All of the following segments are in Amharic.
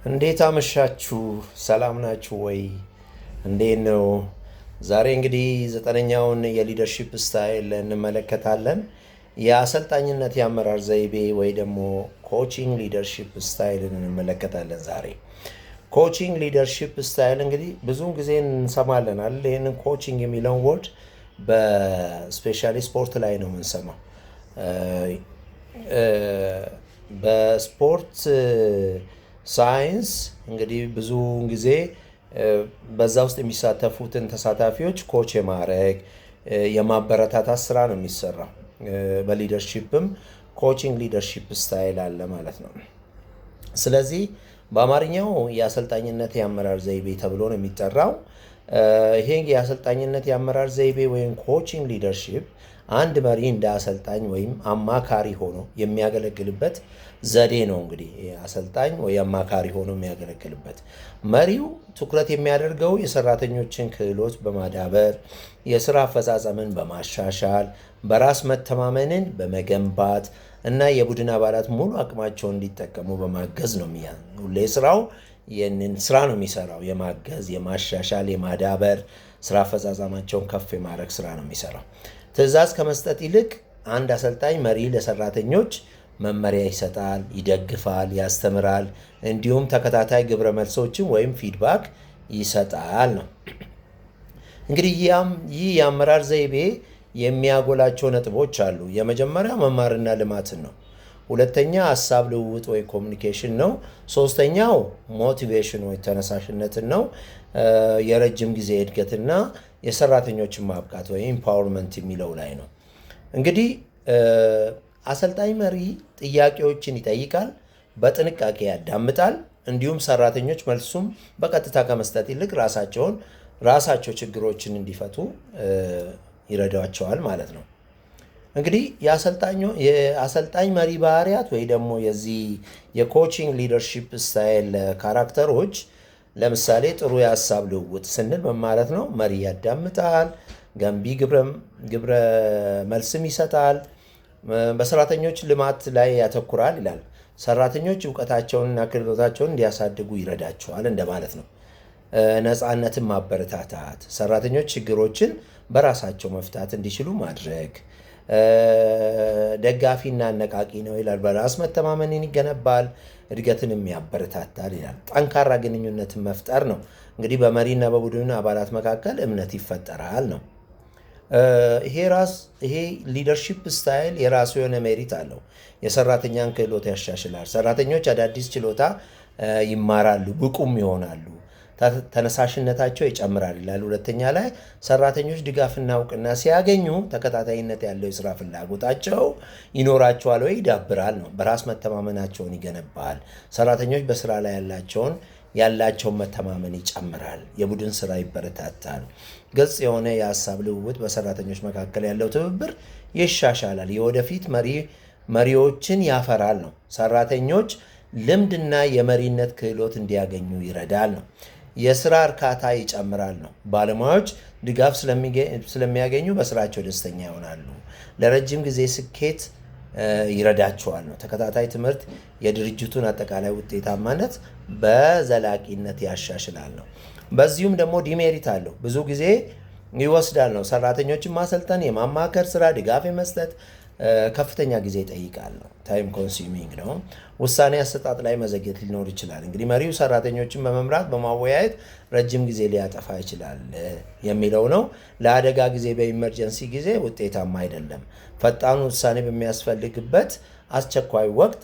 እንዴት አመሻችሁ? ሰላም ናችሁ ወይ? እንዴት ነው? ዛሬ እንግዲህ ዘጠነኛውን የሊደርሺፕ ስታይል እንመለከታለን። የአሰልጣኝነት የአመራር ዘይቤ ወይ ደግሞ ኮቺንግ ሊደርሺፕ ስታይልን እንመለከታለን ዛሬ። ኮቺንግ ሊደርሺፕ ስታይል እንግዲህ ብዙውን ጊዜ እንሰማለናል። ይህንን ኮቺንግ የሚለውን ወርድ በስፔሻሊ ስፖርት ላይ ነው የምንሰማው። በስፖርት ሳይንስ እንግዲህ ብዙውን ጊዜ በዛ ውስጥ የሚሳተፉትን ተሳታፊዎች ኮች የማድረግ የማበረታታት ስራ ነው የሚሰራው። በሊደርሺፕም ኮቺንግ ሊደርሺፕ ስታይል አለ ማለት ነው። ስለዚህ በአማርኛው የአሰልጣኝነት የአመራር ዘይቤ ተብሎ ነው የሚጠራው። ይሄ የአሰልጣኝነት የአመራር ዘይቤ ወይም ኮቺንግ ሊደርሺፕ አንድ መሪ እንደ አሰልጣኝ ወይም አማካሪ ሆኖ የሚያገለግልበት ዘዴ ነው። እንግዲህ አሰልጣኝ ወይ አማካሪ ሆኖ የሚያገለግልበት መሪው ትኩረት የሚያደርገው የሰራተኞችን ክህሎት በማዳበር የስራ አፈጻጸምን በማሻሻል በራስ መተማመንን በመገንባት እና የቡድን አባላት ሙሉ አቅማቸውን እንዲጠቀሙ በማገዝ ነው። ሁሌ ስራው ይህንን ስራ ነው የሚሰራው። የማገዝ፣ የማሻሻል፣ የማዳበር ስራ አፈጻጸማቸውን ከፍ የማድረግ ስራ ነው የሚሰራው። ትዕዛዝ ከመስጠት ይልቅ አንድ አሰልጣኝ መሪ ለሰራተኞች መመሪያ ይሰጣል፣ ይደግፋል፣ ያስተምራል፣ እንዲሁም ተከታታይ ግብረ መልሶችን ወይም ፊድባክ ይሰጣል ነው። እንግዲህ ይህ የአመራር ዘይቤ የሚያጎላቸው ነጥቦች አሉ። የመጀመሪያ መማርና ልማትን ነው። ሁለተኛ ሀሳብ ልውውጥ ወይ ኮሚኒኬሽን ነው። ሶስተኛው ሞቲቬሽን ወይ ተነሳሽነትን ነው። የረጅም ጊዜ እድገትና የሰራተኞችን ማብቃት ወይ ኢምፓወርመንት የሚለው ላይ ነው። እንግዲህ አሰልጣኝ መሪ ጥያቄዎችን ይጠይቃል፣ በጥንቃቄ ያዳምጣል፣ እንዲሁም ሰራተኞች መልሱም በቀጥታ ከመስጠት ይልቅ ራሳቸው ችግሮችን እንዲፈቱ ይረዳቸዋል ማለት ነው። እንግዲህ የአሰልጣኝ መሪ ባህሪያት ወይ ደግሞ የዚህ የኮቺንግ ሊደርሺፕ ስታይል ካራክተሮች ለምሳሌ ጥሩ የሀሳብ ልውውጥ ስንል ምን ማለት ነው? መሪ ያዳምጣል፣ ገንቢ ግብረ መልስም ይሰጣል፣ በሰራተኞች ልማት ላይ ያተኩራል ይላል። ሰራተኞች እውቀታቸውንና ክህሎታቸውን እንዲያሳድጉ ይረዳቸዋል እንደማለት ነው። ነፃነትን ማበረታታት፣ ሰራተኞች ችግሮችን በራሳቸው መፍታት እንዲችሉ ማድረግ። ደጋፊና አነቃቂ ነው ይላል። በራስ መተማመንን ይገነባል፣ እድገትንም ያበረታታል ይላል። ጠንካራ ግንኙነትን መፍጠር ነው። እንግዲህ በመሪና በቡድን አባላት መካከል እምነት ይፈጠራል ነው። ይሄ ሊደርሺፕ ስታይል የራሱ የሆነ ሜሪት አለው። የሰራተኛን ክህሎት ያሻሽላል። ሰራተኞች አዳዲስ ችሎታ ይማራሉ፣ ብቁም ይሆናሉ፣ ተነሳሽነታቸው ይጨምራል ይላል። ሁለተኛ ላይ ሰራተኞች ድጋፍና እውቅና ሲያገኙ ተከታታይነት ያለው የስራ ፍላጎታቸው ይኖራቸዋል ወይ ይዳብራል ነው። በራስ መተማመናቸውን ይገነባል። ሰራተኞች በስራ ላይ ያላቸውን መተማመን ይጨምራል። የቡድን ስራ ይበረታታል። ግልጽ የሆነ የሀሳብ ልውውጥ በሰራተኞች መካከል ያለው ትብብር ይሻሻላል። የወደፊት መሪዎችን ያፈራል ነው። ሰራተኞች ልምድና የመሪነት ክህሎት እንዲያገኙ ይረዳል ነው። የስራ እርካታ ይጨምራል ነው። ባለሙያዎች ድጋፍ ስለሚያገኙ በስራቸው ደስተኛ ይሆናሉ። ለረጅም ጊዜ ስኬት ይረዳቸዋል ነው። ተከታታይ ትምህርት የድርጅቱን አጠቃላይ ውጤታማነት በዘላቂነት ያሻሽላል ነው። በዚሁም ደግሞ ዲሜሪት አለው፣ ብዙ ጊዜ ይወስዳል ነው። ሰራተኞችን ማሰልጠን፣ የማማከር ስራ፣ ድጋፍ የመስጠት ከፍተኛ ጊዜ ይጠይቃል ነው። ታይም ኮንሱሚንግ ነው። ውሳኔ አሰጣጥ ላይ መዘግየት ሊኖር ይችላል። እንግዲህ መሪው ሰራተኞችን በመምራት በማወያየት ረጅም ጊዜ ሊያጠፋ ይችላል የሚለው ነው። ለአደጋ ጊዜ በኢመርጀንሲ ጊዜ ውጤታማ አይደለም። ፈጣን ውሳኔ በሚያስፈልግበት አስቸኳይ ወቅት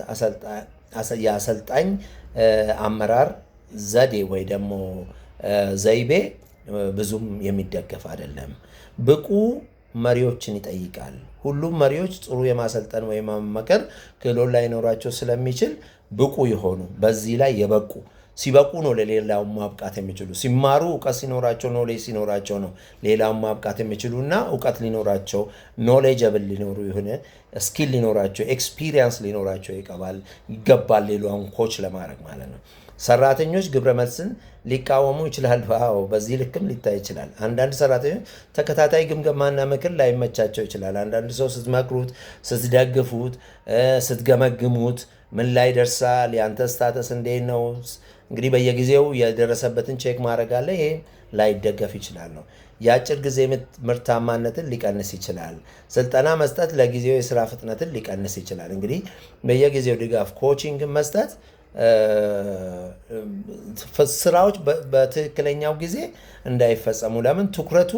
የአሰልጣኝ አመራር ዘዴ ወይ ደግሞ ዘይቤ ብዙም የሚደገፍ አይደለም። ብቁ መሪዎችን ይጠይቃል። ሁሉም መሪዎች ጥሩ የማሰልጠን ወይም ማማከር ክህሎት ላይኖራቸው ስለሚችል ብቁ የሆኑ በዚህ ላይ የበቁ ሲበቁ ነው ለሌላውን ማብቃት የሚችሉ። ሲማሩ እውቀት ሲኖራቸው ኖሌጅ ሲኖራቸው ነው ሌላውን ማብቃት የሚችሉ እና እውቀት ሊኖራቸው ኖሌጀብል ሊኖሩ የሆነ ስኪል ሊኖራቸው ኤክስፒሪየንስ ሊኖራቸው ይገባል ሌላውን ኮች ለማድረግ ማለት ነው። ሰራተኞች ግብረ መልስን ሊቃወሙ ይችላሉ። አዎ በዚህ ልክም ሊታይ ይችላል። አንዳንድ ሰራተኞች ተከታታይ ግምገማና ምክር ላይመቻቸው ይችላል። አንዳንድ ሰው ስትመክሩት፣ ስትደግፉት፣ ስትገመግሙት ምን ላይ ደርሳል፣ ያንተ ስታተስ እንዴት ነው። እንግዲህ በየጊዜው የደረሰበትን ቼክ ማድረግ አለ። ይሄ ላይደገፍ ይችላል ነው። የአጭር ጊዜ ምርታማነትን ሊቀንስ ይችላል። ስልጠና መስጠት ለጊዜው የስራ ፍጥነትን ሊቀንስ ይችላል። እንግዲህ በየጊዜው ድጋፍ ኮቺንግን መስጠት ስራዎች በትክክለኛው ጊዜ እንዳይፈጸሙ፣ ለምን ትኩረቱ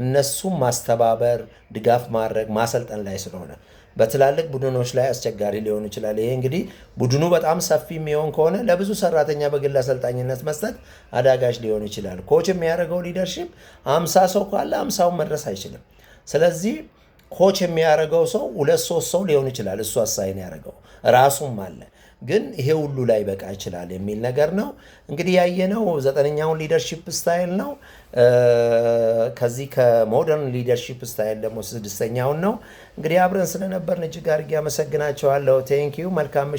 እነሱም ማስተባበር፣ ድጋፍ ማድረግ፣ ማሰልጠን ላይ ስለሆነ በትላልቅ ቡድኖች ላይ አስቸጋሪ ሊሆን ይችላል። ይሄ እንግዲህ ቡድኑ በጣም ሰፊ የሚሆን ከሆነ ለብዙ ሰራተኛ በግል አሰልጣኝነት መስጠት አዳጋች ሊሆን ይችላል። ኮች የሚያደርገው ሊደርሺፕ 50 ሰው ካለ 50ውን መድረስ አይችልም። ስለዚህ ኮች የሚያደርገው ሰው 2-3 ሰው ሊሆን ይችላል። እሱ አሳይን ያደርገው ራሱም አለ፣ ግን ይሄ ሁሉ ላይ በቃ ይችላል የሚል ነገር ነው። እንግዲህ ያየነው 9ኛውን ሊደርሺፕ ስታይል ነው። ከዚህ ከሞደርን ሊደርሺፕ ስታይል ደግሞ 6ኛውን ነው። እንግዲህ አብረን ስለነበርን እጅግ አድርጌ አመሰግናቸዋለሁ። ቴንኪዩ። መልካም